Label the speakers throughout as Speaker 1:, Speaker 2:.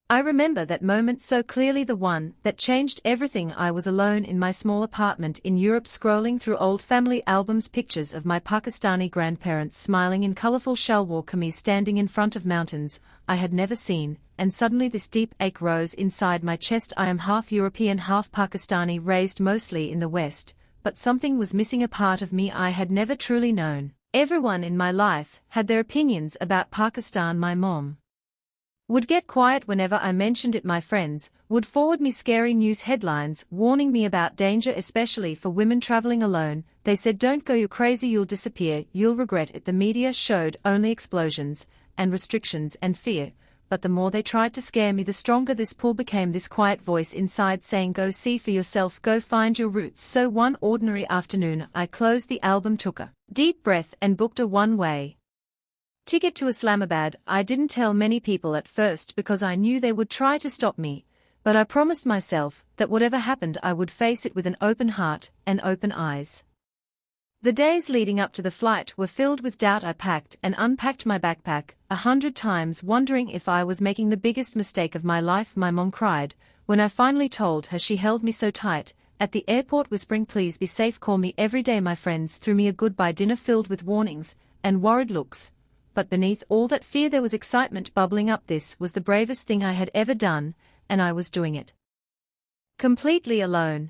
Speaker 1: I remember that moment so clearly, the one that changed everything. I was alone in my small apartment in Europe, scrolling through old family albums, pictures of my Pakistani grandparents smiling in colorful shalwar kameez, standing in front of mountains I had never seen, and suddenly this deep ache rose inside my chest. I am half European, half Pakistani, raised mostly in the West, but something was missing, a part of me I had never truly known. Everyone in my life had their opinions about Pakistan. My mom would get quiet whenever I mentioned it. My friends would forward me scary news headlines warning me about danger, especially for women traveling alone. They said, "Don't go, you're crazy, you'll disappear, you'll regret it." The media showed only explosions and restrictions and fear, but the more they tried to scare me, the stronger this pull became, this quiet voice inside saying, "Go see for yourself, go find your roots." So one ordinary afternoon I closed the album, took a deep breath, and booked a one-way ticket to Islamabad. I didn't tell many people at first because I knew they would try to stop me, but I promised myself that whatever happened I would face it with an open heart and open eyes. The days leading up to the flight were filled with doubt. I packed and unpacked my backpack 100 times, wondering if I was making the biggest mistake of my life. My mom cried when I finally told her. She held me so tight at the airport, whispering, "Please be safe, call me every day." My friends threw me a goodbye dinner filled with warnings and worried looks, but beneath all that fear there was excitement bubbling up. This was the bravest thing I had ever done, and I was doing it completely alone.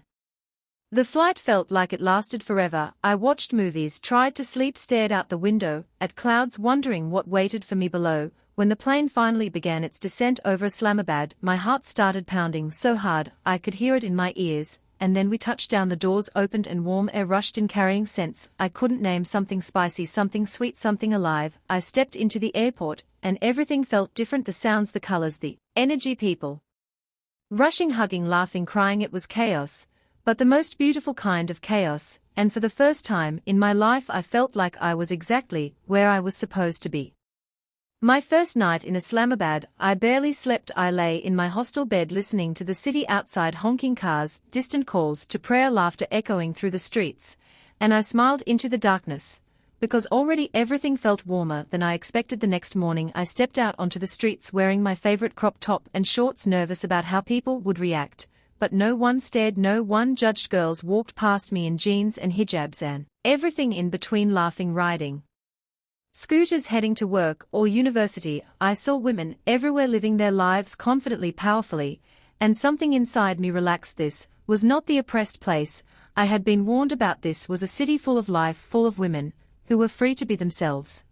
Speaker 1: The flight felt like it lasted forever. I watched movies, tried to sleep, stared out the window at clouds, wondering what waited for me below. When the plane finally began its descent over Islamabad, my heart started pounding so hard I could hear it in my ears. And then we touched down. The doors opened and warm air rushed in, carrying scents I couldn't name, something spicy, something sweet, something alive. I stepped into the airport, and everything felt different. The sounds, the colors, the energy, people rushing, hugging, laughing, crying. It was chaos, but the most beautiful kind of chaos, and for the first time in my life I felt like I was exactly where I was supposed to be. My first night in Islamabad, I barely slept. I lay in my hostel bed listening to the city outside, honking cars, distant calls to prayer, laughter echoing through the streets, and I smiled into the darkness, because already everything felt warmer than I expected. The next morning I stepped out onto the streets wearing my favorite crop top and shorts, nervous about how people would react, but no one stared, no one judged. Girls walked past me in jeans and hijabs and everything in between, laughing, riding scooters, heading to work or university. I saw women everywhere living their lives confidently, powerfully, and something inside me relaxed. This was not the oppressed place I had been warned about. This was a city full of life, full of women who were free to be themselves.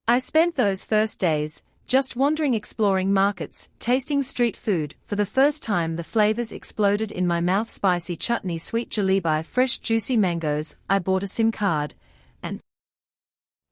Speaker 1: I spent those first days just wandering, exploring markets, tasting street food. For the first time the flavors exploded in my mouth: spicy chutney, sweet jalebi, fresh juicy mangoes. I bought a SIM card and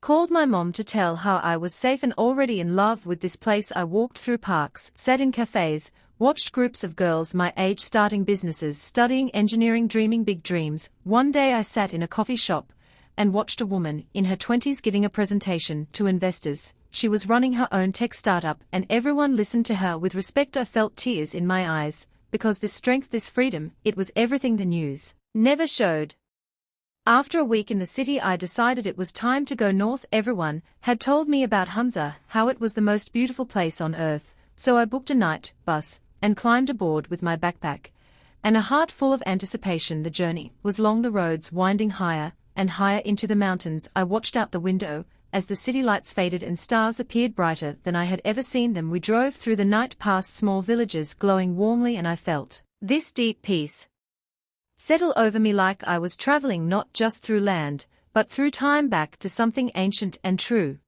Speaker 1: called my mom to tell how I was safe and already in love with this place. I walked through parks, sat in cafes, watched groups of girls my age starting businesses, studying engineering, dreaming big dreams. One day I sat in a coffee shop and watched a woman in her 20s giving a presentation to investors. She was running her own tech startup, and everyone listened to her with respect. I felt tears in my eyes, because this strength, this freedom, it was everything the news never showed. After a week in the city I decided it was time to go north. Everyone had told me about Hunza, how it was the most beautiful place on earth, so I booked a night bus and climbed aboard with my backpack and a heart full of anticipation. The journey was long, the roads winding higher and higher into the mountains. I watched out the window as the city lights faded and stars appeared brighter than I had ever seen them. We drove through the night past small villages glowing warmly, and I felt this deep peace settle over me, like I was traveling not just through land, but through time, back to something ancient and true.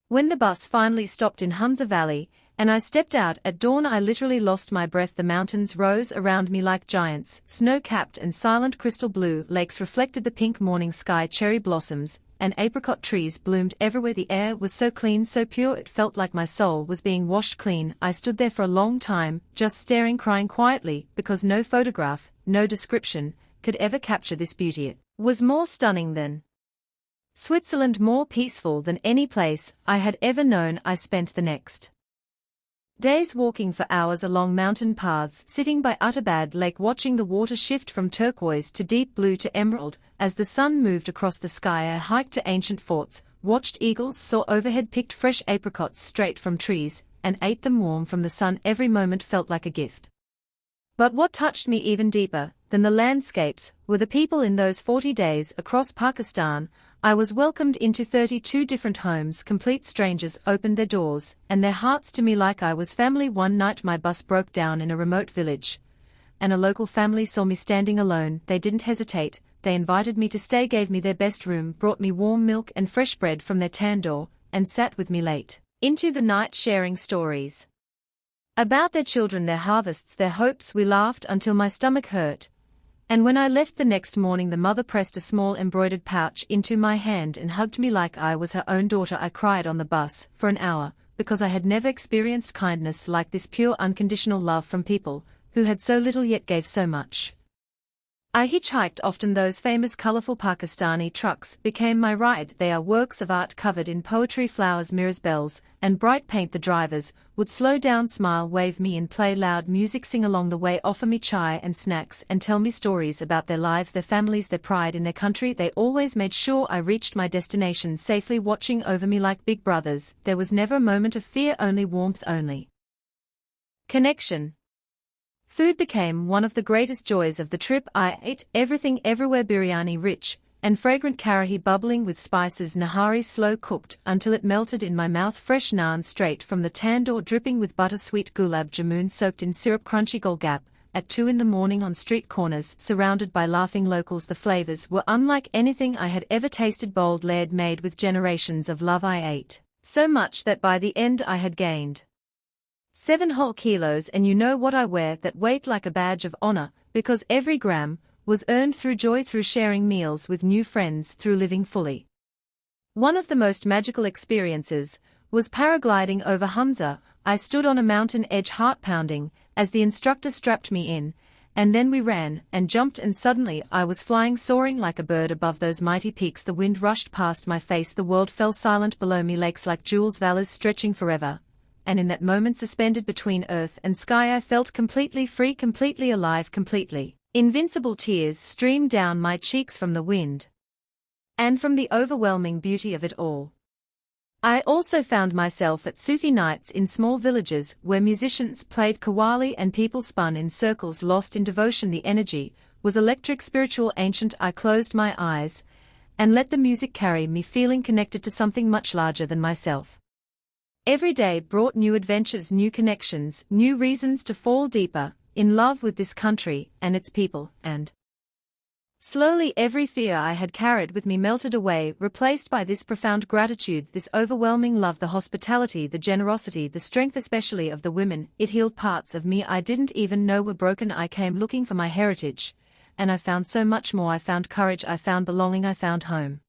Speaker 1: When the bus finally stopped in Hunza Valley, and I stepped out at dawn, I literally lost my breath. The mountains rose around me like giants, snow-capped and silent. Crystal blue lakes reflected the pink morning sky. Cherry blossoms and apricot trees bloomed everywhere. The air was so clean, so pure, it felt like my soul was being washed clean. I stood there for a long time, just staring, crying quietly, because no photograph, no description, could ever capture this beauty. It was more stunning than Switzerland, more peaceful than any place I had ever known. I spent the next days walking for hours along mountain paths, sitting by Utterbad Lake, watching the water shift from turquoise to deep blue to emerald as the sun moved across the sky. I hiked to ancient forts, watched eagles soar overhead, picked fresh apricots straight from trees, and ate them warm from the sun. Every moment felt like a gift. But what touched me even deeper than the landscapes were the people. In those 40 days across Pakistan, I was welcomed into 32 different homes. Complete strangers opened their doors and their hearts to me like I was family. One night my bus broke down in a remote village, and a local family saw me standing alone. They didn't hesitate. They invited me to stay, gave me their best room, brought me warm milk and fresh bread from their tandoor, and sat with me late into the night sharing stories about their children, their harvests, their hopes. We laughed until my stomach hurt, and when I left the next morning the mother pressed a small embroidered pouch into my hand and hugged me like I was her own daughter. I cried on the bus for an hour, because I had never experienced kindness like this, pure unconditional love from people who had so little yet gave so much. I hitchhiked often. Those famous colorful Pakistani trucks became my ride. They are works of art covered in poetry, flowers, mirrors, bells, and bright paint. The drivers would slow down, smile, wave me in, play loud music, sing along the way, offer me chai and snacks, and tell me stories about their lives, their families, their pride in their country. They always made sure I reached my destination safely, watching over me like big brothers. There was never a moment of fear, only warmth, only connection. Food became one of the greatest joys of the trip. I ate everything everywhere: biryani, rich and fragrant, karahi bubbling with spices, nahari slow cooked until it melted in my mouth, fresh naan straight from the tandoor dripping with butter, sweet gulab jamun soaked in syrup, crunchy golgap at 2 in the morning on street corners, surrounded by laughing locals. The flavors were unlike anything I had ever tasted, bold, layered, made with generations of love. I ate so much that by the end I had gained 7 whole kilos, and you know what, I wear that weight like a badge of honor, because every gram was earned through joy, through sharing meals with new friends, through living fully. One of the most magical experiences was paragliding over Hunza. I stood on a mountain edge, heart pounding, as the instructor strapped me in, and then we ran and jumped, and suddenly I was flying, soaring like a bird above those mighty peaks. The wind rushed past my face, the world fell silent below me, lakes like jewels, valleys stretching forever. And in that moment, suspended between earth and sky, I felt completely free, completely alive, completely invincible. Tears streamed down my cheeks from the wind and from the overwhelming beauty of it all. I also found myself at Sufi nights in small villages where musicians played qawwali and people spun in circles, lost in devotion. The energy was electric, spiritual, ancient. I closed my eyes and let the music carry me, feeling connected to something much larger than myself. Every day brought new adventures, new connections, new reasons to fall deeper in love with this country and its people, and slowly every fear I had carried with me melted away, replaced by this profound gratitude, this overwhelming love, the hospitality, the generosity, the strength especially of the women. It healed parts of me I didn't even know were broken. I came looking for my heritage, and I found so much more. I found courage, I found belonging, I found home.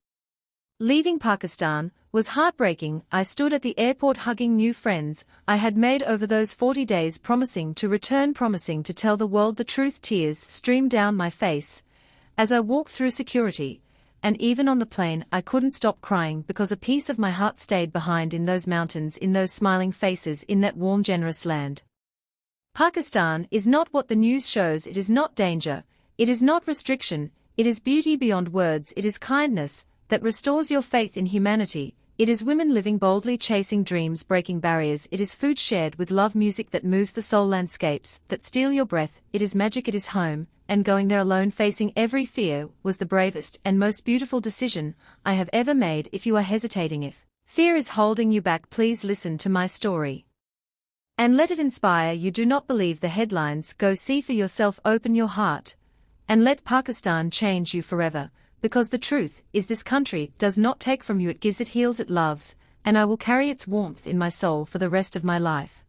Speaker 1: Leaving Pakistan was heartbreaking. I stood at the airport hugging new friends I had made over those 40 days, promising to return, promising to tell the world the truth. Tears streamed down my face as I walked through security, and even on the plane I couldn't stop crying, because a piece of my heart stayed behind in those mountains, in those smiling faces, in that warm, generous land. Pakistan is not what the news shows. It is not danger, it is not restriction, it is beauty beyond words, it is kindness that restores your faith in humanity. It is women living boldly, chasing dreams, breaking barriers. It is food shared with love, music that moves the soul, landscapes that steal your breath. It is magic, it is home, and going there alone, facing every fear, was the bravest and most beautiful decision I have ever made. If you are hesitating, if fear is holding you back, please listen to my story and let it inspire you. Do not believe the headlines. Go see for yourself, open your heart, and let Pakistan change you forever. Because the truth is, this country does not take from you, it gives, it heals, it loves, and I will carry its warmth in my soul for the rest of my life.